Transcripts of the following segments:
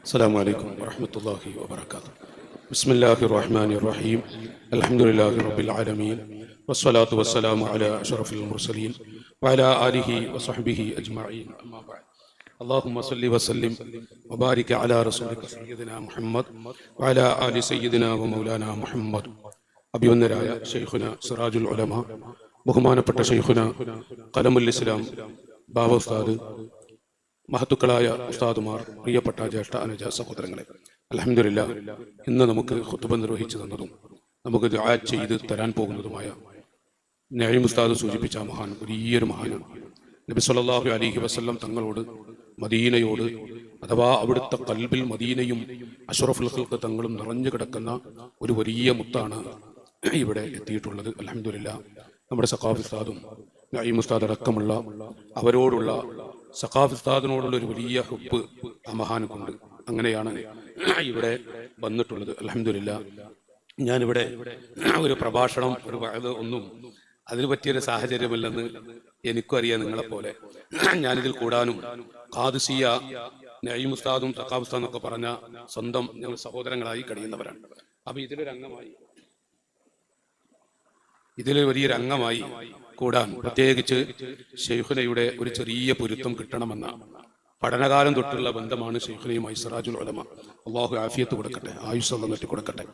السلام عليكم ورحمة الله وبركاته. بسم الله الرحمن الرحيم. الحمد لله رب العالمين والصلاة والسلام على أشرف المرسلين وعلى آله وصحبه أجمعين. أما بعد. اللهم صل وسلم وبارك على رسولك سيدنا محمد وعلى آل سيدنا ومولانا محمد. അഭിവന്ദരായ ഷെയ്ഖുന സിറാജുൽ ഉലമ, ബഹുമാനപ്പെട്ട ഷെയ്ഖുന ഖലമുൽ ഇസ്ലാം ബാബ ഉസ്താദ്, മഹത്തുക്കളായ ഉസ്താദുമാർ, പ്രിയപ്പെട്ട ജ്യേഷ്ഠ അനുജ സഹോദരങ്ങളെ, അൽഹംദുലില്ലാഹ് ഇന്ന് നമുക്ക് ഖുതുബ നിർവഹിച്ചു തന്നതും നമുക്ക് ദുആ ചെയ്ത് തരാൻ പോകുന്നതുമായ നഈം ഉസ്താദ് സൂചിപ്പിച്ച മഹാൻ, വലിയൊരു മഹാനാണ്. നബി സല്ലല്ലാഹു അലൈഹി വസല്ലം തങ്ങളോട്, മദീനയോട്, അഥവാ അവിടുത്തെ ഖൽബിൽ മദീനയും അഷ്റഫുൽ ഖൽഖ് തങ്ങളും നിറഞ്ഞു കിടക്കുന്ന ഒരു വലിയ മുത്താണ് ഇവിടെ എത്തിയിട്ടുള്ളത്. അൽഹംദുലില്ലാഹ് നമ്മുടെ സഖാഫി ഉസ്താദും നഈം ഉസ്താദ് അടക്കമുള്ള അവരോടുള്ള സഖാഫി ഉസ്താദിനോടുള്ള ഒരു വലിയ ഹുബ്ബ് ആ മഹാനുണ്ട്. അങ്ങനെയാണ് ഇവിടെ വന്നിട്ടുള്ളത്. അൽഹംദുലില്ലാഹ് ഞാനിവിടെ ഒരു പ്രഭാഷണം, ഒരു വഅദ് ഒന്നും അതിന് പറ്റിയൊരു സാഹചര്യമല്ലെന്ന് എനിക്കും അറിയാം. നിങ്ങളെപ്പോലെ ഞാനിതിൽ കൂടാനും ഖാദിസിയ നഈം ഉസ്താദും സഖാഫി ഉസ്താദും ഒക്കെ പറഞ്ഞ സ്വന്തം ഞങ്ങൾ സഹോദരങ്ങളായി കഴിയുന്നവരാണ്. അപ്പൊ ഇതിലൊരു വലിയൊരു അംഗമായി കൂടാൻ, പ്രത്യേകിച്ച് ശൈഖുനയുടെ ഒരു ചെറിയ പൊരുത്തം കിട്ടണമെന്ന പഠനകാലം തൊട്ടുള്ള ബന്ധമാണ് ശൈഖുനയുമായി സിറാജുൽ ഉലമ. അള്ളാഹു ആഫിയത്ത് കൊടുക്കട്ടെ, ആയുസ്സ നീട്ടി കൊടുക്കട്ടെ.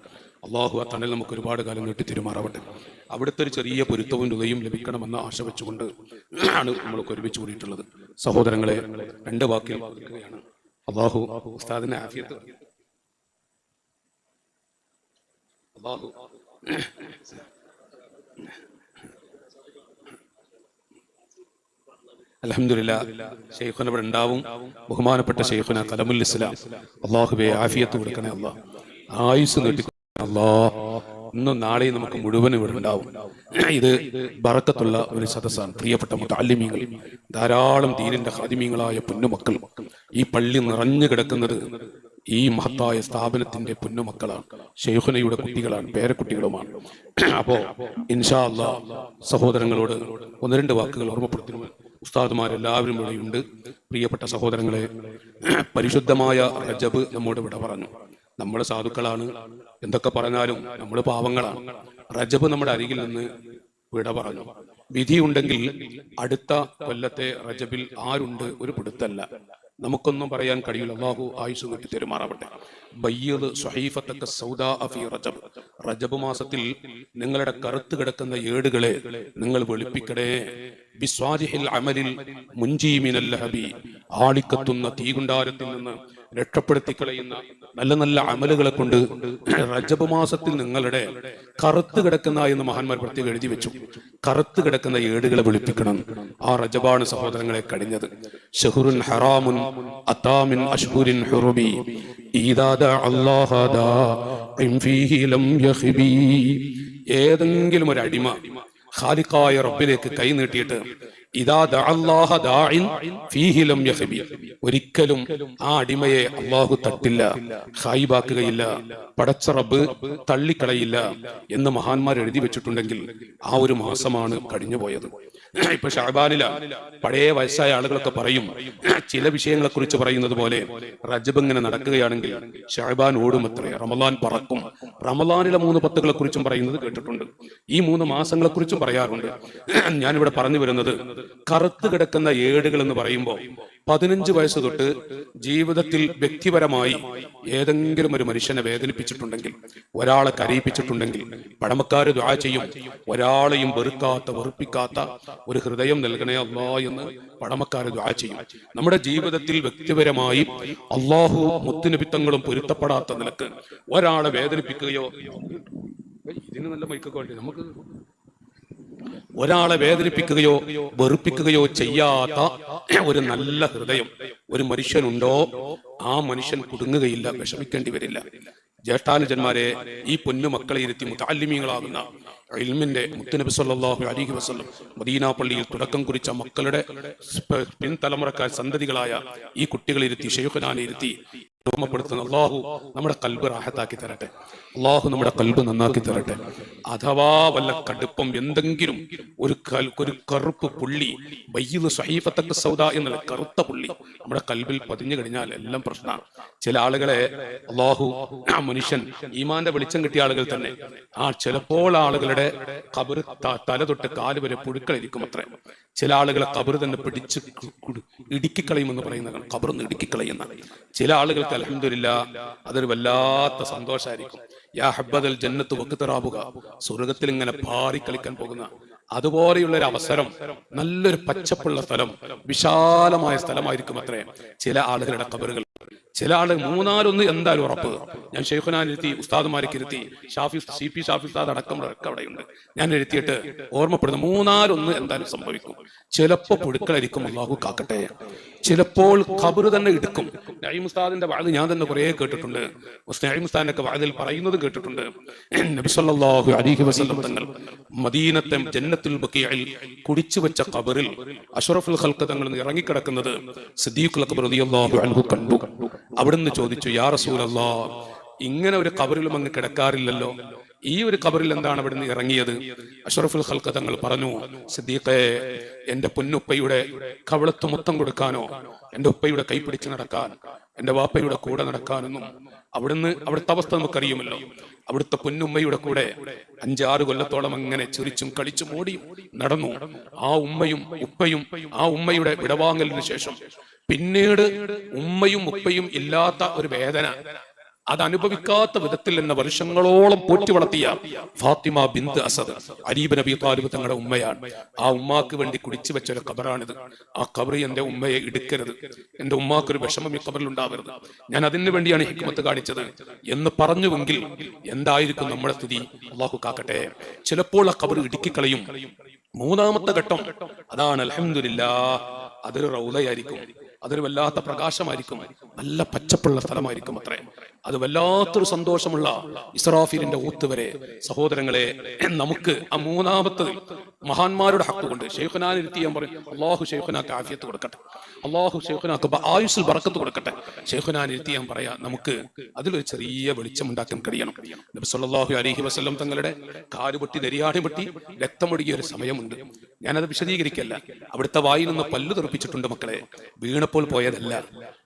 അള്ളാഹു ആ തണൽ നമുക്ക് ഒരുപാട് കാലം നീട്ടി തിരുമാറാവട്ടെ. അവിടുത്തെ ഒരു ചെറിയ പൊരുത്തവും ഹൃദയം ലഭിക്കണമെന്ന ആശ വെച്ചുകൊണ്ട് ആണ് നമ്മൾക്ക് ഒരുമിച്ച് കൂടിയിട്ടുള്ളത്. സഹോദരങ്ങളെ, രണ്ട് വാക്കിൽ പറയുകയാണ്. അള്ളാഹു ഉസ്താദിനെ ആഫിയത്ത്, അള്ളാഹു അൽഹംദുലില്ലാഹ് ശൈഖുന ഇവിടെ ഉണ്ടാവും. ബഹുമാനപ്പെട്ട ശൈഖുന ഖലമുൽ ഇസ്ലാം, അള്ളാഹുവേ ആഫിയത്ത് കൊടുക്കണേ അല്ലാഹ്, ആയുസ് നീട്ടിക്കൊടുക്കണേ അല്ലാഹ്. ഇന്നും നാളെയും നമുക്ക് മുഴുവൻ ഇവിടെ ഉണ്ടാവും. ഇത് ബറക്കത്തുള്ള ഒരു സദസ്സാണ്. പ്രിയപ്പെട്ട മുതഅല്ലിമീങ്ങൾ, ധാരാളം ദീനിന്റെ ഖാദിമീങ്ങളായ പൊന്നുമക്കൾ ഈ പള്ളി നിറഞ്ഞു കിടക്കുന്നത് ഈ മഹത്തായ സ്ഥാപനത്തിന്റെ പൊന്നുമക്കളാണ്, ശൈഖുനയുടെ കുട്ടികളാണ്, പേരക്കുട്ടികളുമാണ്. അപ്പോ ഇൻഷാ അല്ലാഹ് സഹോദരങ്ങളോട് ഒന്ന് രണ്ട് വാക്കുകൾ ഓർമ്മപ്പെടുത്തുന്നു. ഉസ്താദുമാരെല്ലാവരും ഇവിടെയുണ്ട്. പ്രിയപ്പെട്ട സഹോദരങ്ങളെ, പരിശുദ്ധമായ റജബ് നമ്മോട് വിട പറഞ്ഞു. നമ്മൾ സാധുക്കളാണ്, എന്തൊക്കെ പറഞ്ഞാലും നമ്മൾ പാവങ്ങളാണ്. റജബ് നമ്മുടെ അരികിൽ നിന്ന് വിട പറഞ്ഞു. വിധിയുണ്ടെങ്കിൽ അടുത്ത കൊല്ലത്തെ റജബിൽ ആരുണ്ട് ഒരു പിടുത്തല്ല, നമുക്കൊന്നും പറയാൻ കഴിയില്ല. അല്ലാഹു ആയുസ് നീട്ടി തെരുമാറാവട്ടെ. ബയ്യിദ് സ്വഹീഫത്തക സൗദാ ഫീ റജബ്, റജബ് മാസത്തിൽ നിങ്ങളുടെ കറുത്ത് കിടക്കുന്ന ഏടുകളെ നിങ്ങൾ വെളുപ്പിക്കണേ. ബിസ്വാലിഹിൽ അമലിൽ മുൻജി മിനൽ ലഹബി, ആളിക്കത്തുന്ന തീകുണ്ടാരത്തിൽ നിന്ന് രക്ഷപ്പെടുത്തി കളയുന്ന നല്ല നല്ല അമലുകളെ കൊണ്ട് റജബ് മാസത്തിൽ നിങ്ങളുടെ കറുത്ത് കിടക്കുന്ന എന്ന് മഹാന്മാർ പ്രത്യേകം എഴുതി വെച്ചു. കറുത്ത് കിടക്കുന്ന ഏടുകളെ വെളുപ്പിക്കണം. ആ റജബാണ് സഹോദരങ്ങളെ കഴിഞ്ഞത്. ശഹ്റുൻ ഹറാമുൻ അതാമിൻ അശ്ഹുരിൻ ഹുറുബി ഈദാ ദഅ അല്ലാഹ ദാഇൻ ഫീഹി ലം യഖ്ബി. ഏതെങ്കിലും ഒരു അടിമ ഖാലിഖായ റബ്ബിലേക്ക് കൈ നീട്ടിയിട്ട് ഇദാ ദഅ അല്ലാഹ ദാഇൻ ഫീഹി ലം യഖ്ബി, ഒരിക്കലും ആ അടിമയെ അല്ലാഹു തട്ടില്ല, ഖായിബാക്കുകയില്ല, പടച്ച റബ്ബ് തള്ളിക്കളയില്ല എന്ന് മഹാന്മാർ എഴുതി വെച്ചിട്ടുണ്ടെങ്കിൽ ആ ഒരു മാസമാണ് കഴിഞ്ഞു പോയത്. ഇപ്പൊ ഷഅബാനിലാണ്. പഴയ വയസ്സായ ആളുകളൊക്കെ പറയും, ചില വിഷയങ്ങളെ കുറിച്ച് പറയുന്നത് പോലെ റജബ് ഇങ്ങനെ നടക്കുകയാണെങ്കിൽ ഷഅബാൻ ഓടുമത്രേ, റമളാൻ പറക്കും. റമളാനിലെ 3 പത്തുകളെ കുറിച്ചും പറയുന്നത് കേട്ടിട്ടുണ്ട്. ഈ 3 മാസങ്ങളെ കുറിച്ചും പറയാറുണ്ട്. ഞാനിവിടെ പറഞ്ഞു വരുന്നത്, കറുത്ത് കിടക്കുന്ന ഏടുകൾ എന്ന് പറയുമ്പോൾ 15 വയസ്സ് തൊട്ട് ജീവിതത്തിൽ വ്യക്തിപരമായി ഏതെങ്കിലും ഒരു മനുഷ്യനെ വേദനിപ്പിച്ചിട്ടുണ്ടെങ്കിൽ, ഒരാളെ കരയിപ്പിച്ചിട്ടുണ്ടെങ്കിൽ പഴമക്കാര് ദുആ ചെയ്യും, ഒരാളെയും വെറുപ്പിക്കാത്ത ഒരു ഹൃദയം നൽകണേ അല്ലാഹ് എന്ന് പഴമക്കാര് ദുആ ചെയ്യും. നമ്മുടെ ജീവിതത്തിൽ വ്യക്തിപരമായി അല്ലാഹു മുത്തുനബിത്തങ്ങളും പൊരുത്തപ്പെടാത്ത നിലക്ക് ഒരാളെ വേദനിപ്പിക്കുകയോ, ഇതിന് നല്ല മൈക്കൊക്കെ വേണ്ടി നമുക്ക് ഒരാളെ വേദനിപ്പിക്കുകയോ വെറുപ്പിക്കുകയോ ചെയ്യാത്ത ഒരു നല്ല ഹൃദയം ഒരു മനുഷ്യനുണ്ടോ, ആ മനുഷ്യൻ കുടുങ്ങുകയില്ല, വിഷമിക്കേണ്ടി വരില്ല. ജ്യേഷ്ഠാനുജന്മാരെ, ഈ പൊന്നുമക്കളെ ഇരുത്തി മുതഅല്ലിമീങ്ങളാകുന്ന ഇൽമിന്റെ മുത്തുനബി സല്ലല്ലാഹു അലൈഹി വസല്ലം മദീന പള്ളിയിൽ തുടക്കം കുറിച്ച മക്കളുടെ പിൻതലമുറക്കാർ, സന്തതികളായ ഈ കുട്ടികളെ ഇരുത്തി, ശൈഖുനാനെ ഇരുത്തി ഓർമ്മപ്പെടുത്തുന്നു. അള്ളാഹു നമ്മുടെ കൽബ് റാഹത്താക്കി തരട്ടെ. അള്ളാഹു നമ്മുടെ കൽബ് നന്നാക്കി തരട്ടെ. അഥവാ വല്ല കടുപ്പം എന്തെങ്കിലും ഒരു കറുപ്പ് പുള്ളി ബയ്യിദ് സ്വഹീഫത്തക സൗദ എന്നുള്ള കറുത്ത പുള്ളി നമ്മുടെ കൽബിൽ പതിഞ്ഞു കഴിഞ്ഞാൽ എല്ലാം പ്രശ്നമാണ്. ചില ആളുകളെ അള്ളാഹു മനുഷ്യൻ ഈമാന്റെ വെളിച്ചം കിട്ടിയ ആളുകൾ തന്നെ ചിലപ്പോൾ ആളുകളുടെ ഖബർ തല തൊട്ട് കാല് വരെ പുഴുക്കളിരിക്കും അത്രേ. ചില ആളുകളെ ഖബർ തന്നെ പിടിച്ച് ഇടുക്കിക്കളയുമെന്ന് പറയുന്നതാണ്. ഖബറിന്ന് ഇടുക്കിക്കളയുന്ന ചില ആളുകൾക്ക് അൽഹംദുലില്ലാ അതൊരു വല്ലാത്ത സന്തോഷമായിരിക്കും. യാ ഹബ്ബദൽ ജന്നത്ത് വഖ്തറാബുക, സ്വർഗത്തിൽ ഇങ്ങനെ പാറിക്കളിക്കാൻ പോകുന്ന അതുപോലെയുള്ള ഒരു അവസരം, നല്ലൊരു പച്ചപ്പുള്ള സ്ഥലം, വിശാലമായ സ്ഥലമായിരിക്കും അത്രേ ചില ആളുകളുടെ ഖബറുകൾ. ചില ആള് മൂന്നാലൊന്ന് എന്തായാലും ഉറപ്പ്. ഞാൻ ഷെയ്ഖുനാനിരുത്തി, ഉസ്താദുമാർക്ക് ഇരുത്തി, CP ഷാഫി ഉസ്താദ് അടക്കം അവിടെയുണ്ട്. ഞാൻ ഇരുത്തിയിട്ട് ഓർമ്മപ്പെടുന്നു, മൂന്നാലൊന്ന് എന്തായാലും സംഭവിക്കും. ചിലപ്പോ പുഴുക്കളായിരിക്കും, അല്ലാഹു കാക്കട്ടെ. ചിലപ്പോൾ ഖബർ തന്നെ എടുക്കും. നഈം ഉസ്താദിന്റെ വഅദ് ഞാൻ തന്നെ കുറെ കേട്ടിട്ടുണ്ട്. നഈം ഉസ്താദിന്റെ ഒക്കെ വഅദിൽ പറയുന്നത് കേട്ടിട്ടുണ്ട്. നബി സല്ലല്ലാഹു അലൈഹി വസല്ലം തങ്ങൾ മദീനത്തെ ജന്നത്തുൽ ബഖീഇൽ കുടിച്ചു വെച്ച ഖബറിൽ അഷ്റഫുൽ ഖൽഖ് തങ്ങൾ ഇറങ്ങിക്കിടക്കുന്നത് സിദ്ദീഖുൽ അക്ബർ റളിയല്ലാഹു അൻഹു കണ്ടു. അവിടുന്ന് ചോദിച്ചു, യാ റസൂലല്ലാഹ്, ഇങ്ങനെ ഒരു ഖബറിലും അങ്ങ് കിടക്കാറില്ലല്ലോ, ഈ ഒരു ഖബറിൽ എന്താണ് അവിടുന്ന് ഇറങ്ങിയത്? അഷ്റഫുൽ ഖൽഖ് തങ്ങൾ പറഞ്ഞു, സിദ്ദീഖേ, എന്റെ പൊന്നുപ്പയുടെ കവളത്ത് മൊത്തം കൊടുക്കാനോ, എന്റെ ഉപ്പയുടെ കൈ പിടിച്ച് നടക്കാൻ, എന്റെ വാപ്പയുടെ കൂടെ നടക്കാനൊന്നും അവിടുത്തെ അവസ്ഥ നമുക്കറിയുമല്ലോ. അവിടുത്തെ പൊന്നുമ്മയുടെ കൂടെ 5-6 കൊല്ലത്തോളം അങ്ങനെ ചിരിച്ചും കളിച്ചും ഓടിയും നടന്നു. ആ ഉമ്മയും ഉപ്പയും ആ ഉമ്മയുടെ വിടവാങ്ങലിന് ശേഷം പിന്നീട് ഉമ്മയും ഉപ്പയും ഇല്ലാത്ത ഒരു വേദന അത് അനുഭവിക്കാത്ത വിധത്തിൽ എന്ന വർഷങ്ങളോളം പോറ്റി വളർത്തിയ ഫാത്തിമ ബിന്ത് അസദ്, അലി ഇബ്നു അബീ ത്വാലിബ് തങ്ങളുടെ ഉമ്മയാണ്. ആ ഉമ്മാക്ക് വേണ്ടി കുടിച്ചു വെച്ച ഒരു ഖബറാണിത്. ആ ഖബറി എന്റെ ഉമ്മയെ ഇടുക്കരുത്, എന്റെ ഉമ്മാക്ക് ഒരു വിഷമം ഈ ഖബറിൽ ഉണ്ടാവരുത്, ഞാൻ അതിനു വേണ്ടിയാണ് ഹിക്മത്ത് കാണിച്ചത് എന്ന് പറഞ്ഞുവെങ്കിൽ എന്തായിരിക്കും നമ്മുടെ സ്ഥിതി? അല്ലാഹു കാക്കട്ടെ. ചിലപ്പോൾ ആ ഖബർ ഇടുക്കിക്കളയും. മൂന്നാമത്തെ ഘട്ടം അതാണ്. അൽഹംദുലില്ലാഹ്, അതൊരു റൗളയായിരിക്കും, അതൊരു വല്ലാത്ത പ്രകാശമായിരിക്കും, നല്ല പച്ചപ്പുള്ള സ്ഥലമായിരിക്കും അത്രേ. അത് വല്ലാത്തൊരു സന്തോഷമുള്ള ഇസ്രാഫീലിന്റെ ഊത്തുവരെ. സഹോദരങ്ങളെ, നമുക്ക് ആ മൂന്നാമത്തെ മഹാന്മാരുടെ ഹക്ക് കൊണ്ട് ശൈഖുനാൻ ഇരുത്തി ഞാൻ പറയും, അള്ളാഹു ശൈഖുനാക്ക് ആഫിയത്ത് കൊടുക്കട്ടെ, അള്ളാഹു ശൈഖുനാക്ക് ആയുസ്സിൽ ബറക്കത്ത് കൊടുക്കട്ടെ. ശൈഖുനാൻ ഇരുത്തി ഞാൻ പറയാ, നമുക്ക് അതിലൊരു ചെറിയ വെളിച്ചം ഉണ്ടാക്കാൻ കഴിയണം. നബി സല്ലല്ലാഹു അലൈഹി വസല്ലം തങ്ങളുടെ കാലുപൊട്ടി നെരിയാണി പൊട്ടി രക്തമൊഴുകിയ ഒരു സമയമുണ്ട്. ഞാനത് വിശദീകരിക്കല്ല. അവിടുത്തെ വായിൽ നിന്ന് പല്ല് തെറിപ്പിച്ചിട്ടുണ്ട് മക്കളെ, വീണപ്പോൾ പോയതല്ല.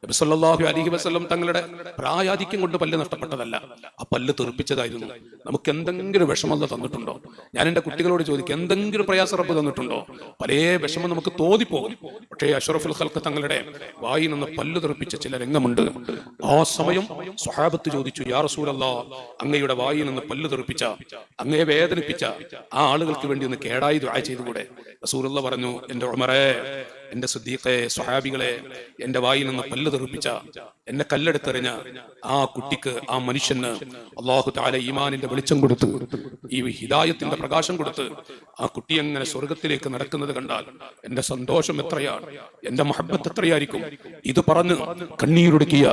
നബി സല്ലല്ലാഹു അലൈഹി വസല്ലം തങ്ങളുടെ പ്രായാധിക്യം കൊണ്ട് പല്ല് നഷ്ടപ്പെട്ടതല്ല, ആ പല്ല് തെറിപ്പിച്ചതായിരുന്നു. നമുക്ക് എന്തെങ്കിലും വിഷമം തന്നിട്ടുണ്ടോ? ഞാൻ എന്റെ കുട്ടികളോട് ചോദിക്കും, എന്തെങ്കിലും പ്രയാസ റബ്ബ് തന്നിട്ടുണ്ടോ? പല വിഷമം നമുക്ക് തോന്നിപ്പോകും. പക്ഷേ അഷ്റഫുൽ ഖൽഖ് തങ്ങളുടെ വായിൽ നിന്ന് പല്ല് തെറിപ്പിച്ച ചില രംഗമുണ്ട്. ആ സമയം സ്വഹാബത്ത് ചോദിച്ചു, യാ റസൂലല്ലാഹ്, അങ്ങയുടെ വായിൽ നിന്ന് പല്ല് തെറിപ്പിച്ച, അങ്ങയെ വേദനിപ്പിച്ച ആ ആളുകൾക്ക് വേണ്ടി ഒന്ന് കേടായി ദുആ ചെയ്തുകൂടെ? റസൂലുള്ളാഹി പറഞ്ഞു, എന്റെ ഉമറേ, എന്റെ സിദ്ദീഖേ, സ്വഹാബികളെ, എന്റെ വായിൽ നിന്ന് പല്ല് തെറിപ്പിച്ച, എന്നെ കല്ലെടുത്തെറിഞ്ഞ ആ കുട്ടിക്ക്, ആ മനുഷ്യന് അല്ലാഹു തആല ഈമാനിന്റെ വെളിച്ചം കൊടുത്ത്, ഈ ഹിദായത്തിന്റെ പ്രകാശം കൊടുത്ത് ആ കുട്ടി അങ്ങനെ സ്വർഗത്തിലേക്ക് നടക്കുന്നത് കണ്ടാൽ എന്റെ സന്തോഷം എത്രയാണ്, എന്റെ മുഹബ്ബത്ത് എത്രയായിരിക്കും. ഇത് പറഞ്ഞ് കണ്ണീരൊടുക്കിയ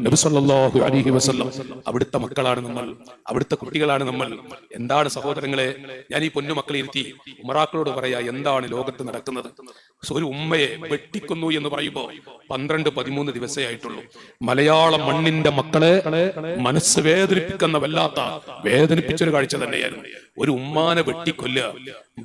നബി സല്ലല്ലാഹു അലൈഹി വസല്ലം, അവിടുത്തെ മക്കളാണ് നമ്മൾ, അവിടുത്തെ കുട്ടികളാണ് നമ്മൾ. എന്താണ് സഹോദരങ്ങളെ, ഞാൻ ഈ പൊന്നുമക്കളെ ഇരുത്തി ഉമറാക്കളോട് പറയാ, എന്താണ് ലോകത്ത് നടക്കുന്നത്? ഒരു ഉമ്മയെ വെട്ടിക്കൊന്നു എന്ന് പറയുമ്പോ 12-13 ദിവസമേ ആയിട്ടുള്ളൂ. മലയാള മണ്ണിന്റെ മക്കളെ മനസ്സ് വേദനിപ്പിക്കുന്ന വല്ലാത്ത വേദനിപ്പിച്ചൊരു കാഴ്ച തന്നെയായിരുന്നു. ഒരു ഉമ്മാനെ വെട്ടിക്കൊല്ലുക,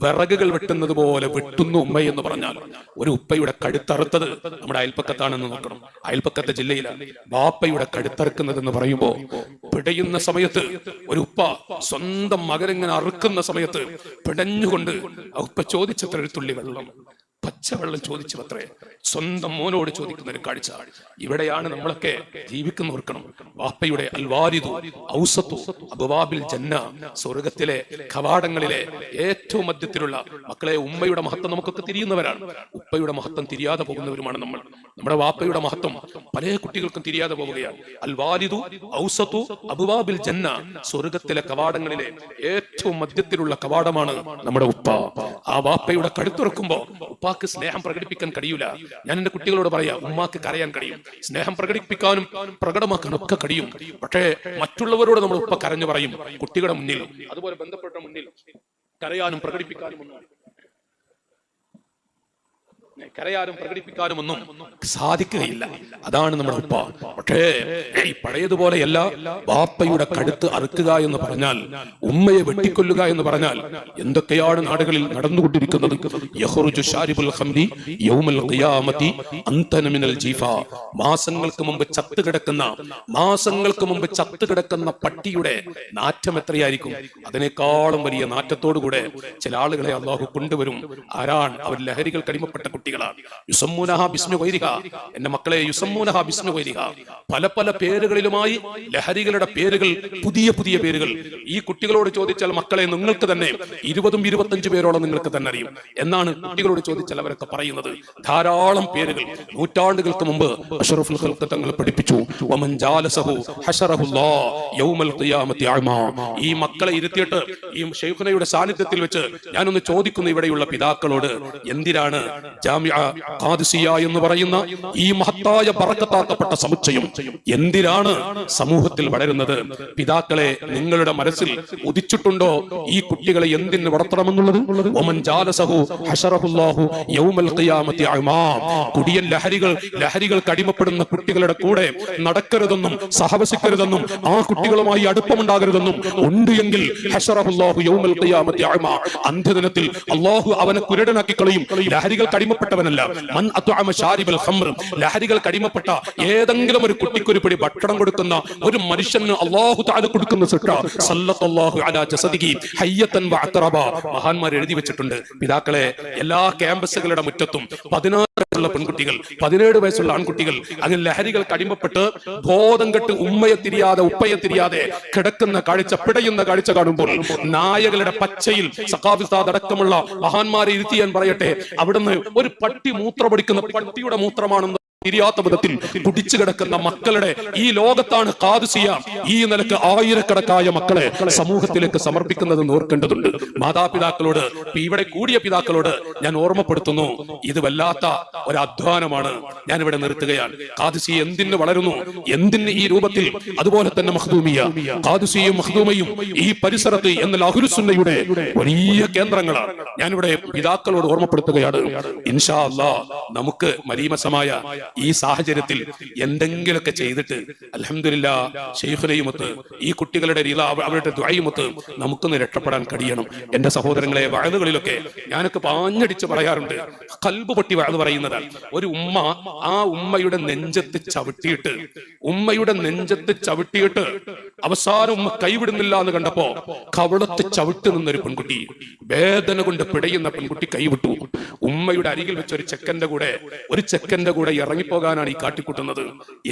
വിറകുകൾ വെട്ടുന്നത് പോലെ വെട്ടുന്നു ഉമ്മ എന്ന് പറഞ്ഞാൽ, ഒരു ഉപ്പയുടെ കഴുത്തറുത്തത് നമ്മുടെ അയൽപ്പക്കത്താണെന്ന് നോക്കണം, അയൽപ്പക്കത്തെ ജില്ലയിലാണ്. ബാപ്പയുടെ കഴുത്തറുക്കുന്നത് എന്ന് പറയുമ്പോ പിടയുന്ന സമയത്ത് ഒരു ഉപ്പ സ്വന്തം മകനെങ്ങനെ അറുക്കുന്ന സമയത്ത് പിടഞ്ഞുകൊണ്ട് ഉപ്പ ചോദിച്ചത്ര ഒരു തുള്ളി വെള്ളം, പച്ചവെള്ളം ചോദിച്ചു അത്രേ, സ്വന്തം മോനോട് ചോദിക്കുന്ന ഒരു കാഴ്ച. ഇവിടെയാണ് നമ്മളൊക്കെ ജീവിക്കുന്ന ഓർക്കണം. വാപ്പയുടെ അൽവാരിദു ഔസത്തു അബ്വാബിൽ ജന്ന, സ്വർഗത്തിലെ കവാടങ്ങളിലെ ഏറ്റവും മധ്യത്തിലുള്ള മക്കളെ, ഉമ്മയുടെ മഹത്വം നമുക്കൊക്കെ തിരിയുന്നവരാണ്. ഉപ്പയുടെ മഹത്വം തിരിയാതെ പോകുന്നവരുമാണ് നമ്മൾ. നമ്മുടെ വാപ്പയുടെ മഹത്വം പല കുട്ടികൾക്കും തിരിയാതെ പോവുകയാണ്. അൽവാരിദു ഔസത്തു അബ്വാബിൽ ജന്ന, സ്വർഗത്തിലെ കവാടങ്ങളിലെ ഏറ്റവും മധ്യത്തിലുള്ള കവാടമാണ് നമ്മുടെ ഉപ്പ. ആ വാപ്പയുടെ കഴുത്തുറക്കുമ്പോ ഉപ്പാക്ക് സ്നേഹം പ്രകടിപ്പിക്കാൻ കഴിയൂല. ഞാൻ എന്റെ കുട്ടികളോട് പറയാ, ഉമ്മാക്ക് കരയാൻ കഴിയും, സ്നേഹം പ്രകടിപ്പിക്കാനും പ്രകടമാക്കാനും ഒക്കെ കഴിയും. പക്ഷേ മറ്റുള്ളവരോട് നമ്മൾ ഉപ്പ കരഞ്ഞു പറയും, കുട്ടികളുടെ മുന്നിൽ, അതുപോലെ ബന്ധപ്പെട്ട മുന്നിൽ കരയാനും പ്രകടിപ്പിക്കാനും ഒന്നും കരയാനും പ്രകടിപ്പിക്കാനും ഒന്നും സാധിക്കുകയില്ല. അതാണ് നമ്മുടെ ഉപ്പ. പക്ഷേ ഈ പഴയതുപോലെയല്ല. ബാപ്പയുടെ കഴുത്ത് അറുക്കുക എന്ന് പറഞ്ഞാൽ, ഉമ്മയെ വെട്ടിക്കൊല്ലുക എന്ന് പറഞ്ഞാൽ എന്തൊക്കെയാണ് നാടുകളിൽ നടന്നുകൊണ്ടിരിക്കുന്നത്. യഖ്റുജു ശാരിബുൽ ഖംരി യൗമൽ ഖിയാമത്തി അന്തന മിനൽ ജീഫ. മാസങ്ങൾക്ക് മുമ്പ് ചത്തുകിടക്കുന്ന പട്ടിയുടെ നാറ്റം എത്രയായിരിക്കും? അതിനേക്കാളും വലിയ നാറ്റത്തോടുകൂടെ ചില ആളുകളെ അള്ളാഹു കൊണ്ടുവരും. ആരാണ് അവർ? ലഹരികൾ കടിമപ്പെട്ട കുട്ടികളാണ്. യുസമ്മൂനഹ ബിസ്മി ഗൈരിഹ. എന്റെ മക്കളെ, യുസമ്മൂനഹ ബിസ്മി ഗൈരിഹ. പല പല പേരുകളിലുമായി ലഹരികളുടെ പേരുകൾ, പുതിയ പുതിയ പേരുകൾ. ഈ കുട്ടികളോട് ചോദിച്ചാൽ, മക്കളെ നിങ്ങൾക്ക് തന്നെ 20-25 പേരോളം നിങ്ങൾക്ക് തന്നെ അറിയും എന്നാണ് കുട്ടികളോട് ചോദിച്ചാൽ അവരൊക്കെ പറയുന്നത്. ധാരാളം പേരുകൾ നൂറ്റാണ്ടുകൾക്ക് മുമ്പ് അഷ്റഫുൽ ഖൽഖ് തങ്ങൾ പഠിപ്പിച്ചു. വമൻ ജാലസഹു ഹശറഹുല്ലാഹ് യൗമൽ ഖിയാമത്തി അഅമാ. ഈ മക്കളെ ഇരുത്തിയിട്ട് ഈ ശൈഖുനയുടെ സാന്നിധ്യത്തിൽ വെച്ച് ഞാനൊന്ന് ചോദിക്കുന്നു ഇവിടെയുള്ള പിതാക്കളോട്, എന്തിനാണ് ജാമിഅ ഖാദിസിയ എന്ന് പറയുന്ന ഈ മഹത്തായ ബറക്കത്താക്കപ്പെട്ട സമുച്ചയം എന്തിനാണ് സമൂഹത്തിൽ വളരുന്നത്? പിതാക്കളെ, നിങ്ങളുടെ മനസ്സിൽ ഉദിച്ചിട്ടുണ്ടോ ഈ കുട്ടികളെ എന്തിന് വളർത്തണമെന്നുള്ളത്? വമൻ ജാലസഹു ഹശറഹുല്ലാഹു യൗമൽ ഖിയാമത്തി അഅമാ. കുടിയൻ ലഹരികൾ കടിമപ്പെടുന്ന കുട്ടികളുടെ കൂടെ നടക്കരുതെന്നും സഹവസിക്കരുതെന്നും ആ കുട്ടികളുമായി അടുപ്പമുണ്ടാകരുതെന്നും ഉണ്ട് എങ്കിൽ ഹശറഹുല്ലാഹു യൗമൽ ഖിയാമത്തി അഅമാ. അന്ത്യദിനത്തിൽ അല്ലാഹു അവനെ കുരുടനാക്കി കളയും. ലഹരികൾ കടിമപ്പെട്ടവനല്ല. മൻ അത്അമ ശാരിബൽ ഖംർ. ലഹരികൾ കടിമപ്പെട്ട ഏതെങ്കിലും ഒരു കുട്ടിക്ക് ഒരു പിടി ഭക്ഷണം കൊടുക്കുന്ന ഒരു മനുഷ്യന് അല്ലാഹു തആല കൊടുക്കുന്ന ശിക്ഷ സല്ലല്ലാഹു അലാ ജസദിഹി ഹയ്യതൻ വഅഖറബ. മഹാന്മാർ എഴുതി വെച്ചിട്ടുണ്ട്. പിതാക്കളെ, എല്ലാ ക്യാമ്പസുകളുടെ മുറ്റത്തും 16 വയസ്സുള്ള പെൺകുട്ടികൾ, 17 വയസ്സുള്ള ആൺകുട്ടികൾ അങ്ങനെ ലഹരികൾ കടിമപ്പെട്ട് ബോധം കെട്ട് ഉമ്മയെ തിരിയാതെ ഉപ്പയെ തിരിയാതെ കിടക്കുന്ന കാഴ്ച, പിടയുന്ന കാഴ്ച കാണുമ്പോൾ നായകളുടെ പച്ചയിൽ സഖാഫി ഉസ്താദ് അടക്കമുള്ള മഹാന്മാരെ ഇരുത്തിയാൻ പറയട്ടെ, അവിടുന്ന് ഒരു പട്ടി മൂത്രമൊടിക്കുന്ന പട്ടിയുടെ മൂത്രമാണെന്ന് തിരിയാത്ത വിധത്തിൽ കുടിച്ചു കിടക്കുന്ന മക്കളുടെ ഈ ലോകത്താണ് ഖാദിസിയ ഈ നിലക്ക് ആയിരക്കണക്കായ മക്കളെ സമൂഹത്തിലേക്ക് സമർപ്പിക്കുന്നത് ഓർക്കേണ്ടതുണ്ട്. മാതാപിതാക്കളോട്, ഇവിടെ കൂടിയ പിതാക്കളോട് ഞാൻ ഓർമ്മപ്പെടുത്തുന്നു, ഇത് വല്ലാത്ത ഒരു അധ്വാനമാണ്. ഞാൻ ഇവിടെ നിർത്തുകയാണ്. ഖാദിസിയ എന്തിന് വളരുന്നു, എന്തിന് ഈ രൂപത്തിൽ? അതുപോലെ തന്നെ മഖ്ദൂമിയ, ഖാദിസിയും മഖ്ദൂമയും ഈ പരിസരത്ത് എന്നാൽ അഹ്ലുസുന്നയുടെ വലിയ കേന്ദ്രങ്ങളാണ്. ഞാനിവിടെ പിതാക്കളോട് ഓർമ്മപ്പെടുത്തുകയാണ്. ഇൻഷാ അല്ലാഹ് നമുക്ക് മരീമസമായ ഈ സാഹചര്യത്തിൽ എന്തെങ്കിലുമൊക്കെ ചെയ്തിട്ട് അൽഹംദുലില്ലാഹ് ശൈഖുനയുമൊത്ത് ഈ കുട്ടികളുടെ അവരുടെ ദുആയുമൊത്ത് നമുക്കൊന്ന് രക്ഷപ്പെടാൻ കഴിയണം. എന്റെ സഹോദരങ്ങളെ, വഅദുകളിലൊക്കെ ഞാനൊക്കെ പാഞ്ഞടിച്ച് പറയാറുണ്ട്. ഖൽബ് പൊട്ടി വഅദ് പറയുന്നതാണ്. ഒരു ഉമ്മ ആ ഉമ്മയുടെ നെഞ്ചത്ത് ചവിട്ടിയിട്ട് അവസാനം ഉമ്മ കൈവിടുന്നില്ല എന്ന് കണ്ടപ്പോ കവളത്ത് ചവിട്ട് നിന്നൊരു പെൺകുട്ടി, വേദന കൊണ്ട് പിടയുന്ന പെൺകുട്ടി കൈവിട്ടു. ഉമ്മയുടെ അരികിൽ വെച്ച ഒരു ചെക്കന്റെ കൂടെ ഇറങ്ങിപ്പോകാനാണ് ഈ കാട്ടിക്കൂട്ടുന്നത്.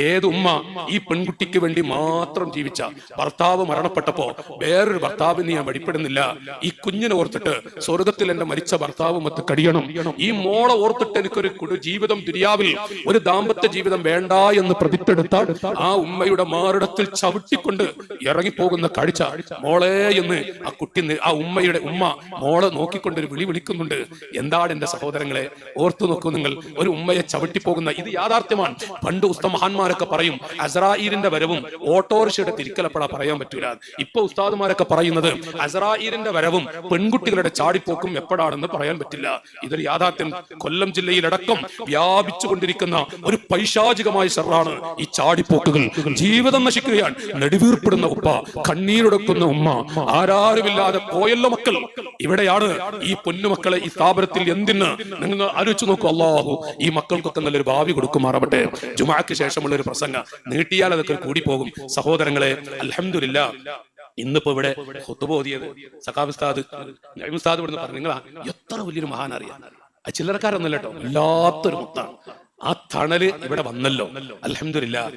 ഏത് ഉമ്മ ഈ പെൺകുട്ടിക്ക് വേണ്ടി മാത്രം ജീവിച്ച, ഭർത്താവ് മരണപ്പെട്ടപ്പോ വേറൊരു ഭർത്താവിന് ഞാൻ വഴിപ്പെടുന്നില്ല, ഈ കുഞ്ഞിനെ ഓർത്തിട്ട് സ്വർഗത്തിൽ എന്റെ മരിച്ച ഭർത്താവ് മൊത്തം കഴിയണം, ഈ മോളെ ഓർത്തിട്ട് എനിക്കൊരു ജീവിതം ദുനിയാവിൽ ഒരു ദാമ്പത്യ ജീവിതം വേണ്ട എന്ന് പ്രതിപ്പെടുത്ത ആ ഉമ്മയുടെ മാറിടത്തിൽ ചവിട്ടിക്കൊണ്ട് ഇറങ്ങിപ്പോകുന്ന കാഴ്ച, മോളെ എന്ന് ആ ഉമ്മയുടെ ഉമ്മ മോളെ നോക്കിക്കൊണ്ടൊരു വിളിക്കുന്നുണ്ട്. എന്താണ് എന്റെ സഹോദരങ്ങളെ, ഓർത്തു നോക്കൂ നിങ്ങൾ. ഒരു ഉമ്മയെ ചവിട്ടിപ്പോകുന്ന, ഇത് യാഥാർത്ഥ്യമാണ്. പണ്ട് ഉസ്താദ് മഹാന്മാരൊക്കെ പറയും അസ്രായീലിന്റെ വരവും ഓട്ടോറിക്ഷയുടെ തിരിക്കലപ്പെടാ പറയാൻ പറ്റൂല. ഇപ്പൊ ഉസ്താദുമാരൊക്കെ പറയുന്നത് അസ്രായീലിന്റെ വരവും പെൺകുട്ടികളുടെ ചാടിപ്പോക്കും എപ്പോഴാണെന്ന് പറയാൻ പറ്റില്ല. ഇതൊരു യാഥാർത്ഥ്യം. കൊല്ലം ജില്ലയിലടക്കം വ്യാപിച്ചുകൊണ്ടിരിക്കുന്ന ഒരു പൈശാചികമായ ഷർറാണ് ഈ ചാടിപ്പോക്കുകൾ. ജീവിതം നശിക്കുകയാണ്. നെടുവീർപ്പെടുന്ന ഉപ്പ, കണ്ണീരൊടുക്കുന്ന ഉമ്മ, ആരാരുമില്ലാതെ പോയല്ലോ മക്കൾ. ഇവിടെയാണ് ഈ പൊന്നുമക്കളെ ഈ സ്ഥാപനത്തിൽ എന്തിന് നിങ്ങൾ ആലോചിച്ചു നോക്കൂ. അല്ലാഹു ഈ മക്കൾക്കൊക്കെ നല്ലൊരു ഭാവി കൊടുക്കുമാറാവട്ടെ. ജുമാക്ക് ശേഷമുള്ള ഒരു പ്രസംഗം നീട്ടിയാൽ അതൊക്കെ കൂടി പോകും. സഹോദരങ്ങളെ, അൽഹംദുലില്ലാഹ് ഇന്നിപ്പോ ഇവിടെ ഖുത്ബ ഓതിയത് സഖാഫി ഉസ്താദ് ഇവിടുന്ന് പറഞ്ഞു. നിങ്ങൾ എത്ര വലിയൊരു മഹാൻ അറിയാം. ചില്ലറക്കാരൊന്നുമല്ല കേട്ടോ, വല്ലാത്തൊരു മുത്താണ്. ആ തണല് ഇവിടെ വന്നല്ലോ. അൽഹംദുലില്ലാഹ്.